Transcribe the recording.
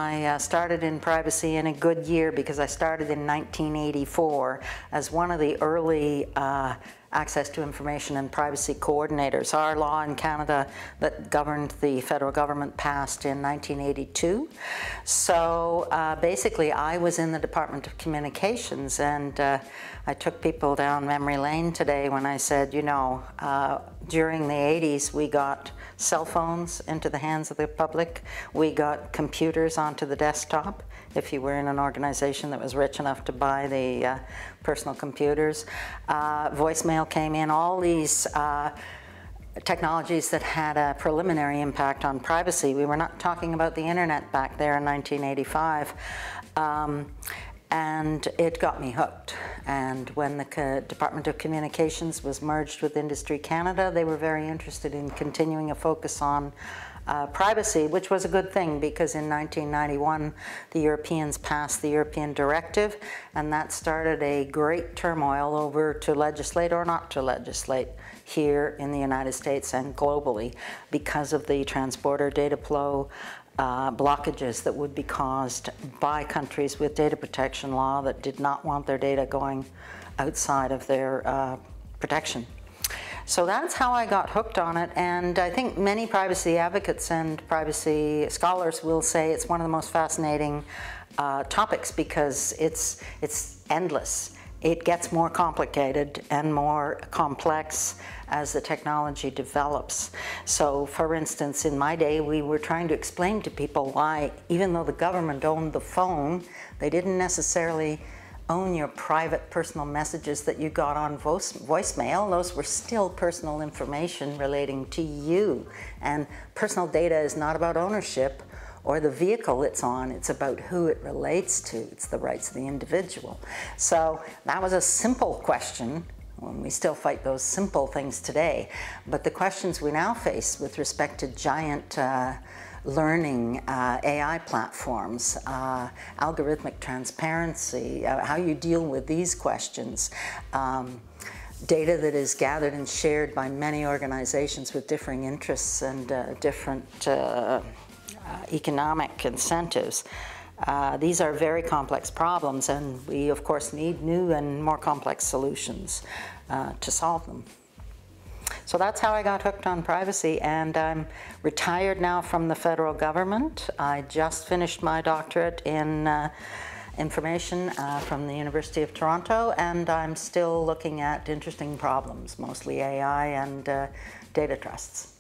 I started in privacy in a good year because I started in 1984 as one of the early access to information and privacy coordinators. Our law in Canada that governed the federal government passed in 1982. So basically I was in the Department of Communications, and I took people down memory lane today when I said, you know, during the 80s we got cell phones into the hands of the public. We got computers onto the desktop, if you were in an organization that was rich enough to buy the personal computers. Voicemail came in, all these technologies that had a preliminary impact on privacy. We were not talking about the internet back there in 1985. And it got me hooked. And when the Department of Communications was merged with Industry Canada, they were very interested in continuing a focus on privacy, which was a good thing because in 1991 the Europeans passed the European Directive, and that started a great turmoil over to legislate or not to legislate here in the United States and globally because of the transborder data flow blockages that would be caused by countries with data protection law that did not want their data going outside of their protection. So that's how I got hooked on it, and I think many privacy advocates and privacy scholars will say it's one of the most fascinating topics because it's endless. It gets more complicated and more complex as the technology develops. So for instance, in my day, we were trying to explain to people why, even though the government owned the phone, they didn't necessarily own your private personal messages that you got on voicemail. Those were still personal information relating to you. And personal data is not about ownership or the vehicle it's on, it's about who it relates to. It's the rights of the individual. So that was a simple question, and we still fight those simple things today. But the questions we now face with respect to giant learning AI platforms, algorithmic transparency, how you deal with these questions, data that is gathered and shared by many organizations with differing interests and different economic incentives. These are very complex problems, and we of course need new and more complex solutions to solve them. So that's how I got hooked on privacy, and I'm retired now from the federal government. I just finished my doctorate in information from the University of Toronto, and I'm still looking at interesting problems, mostly AI and data trusts.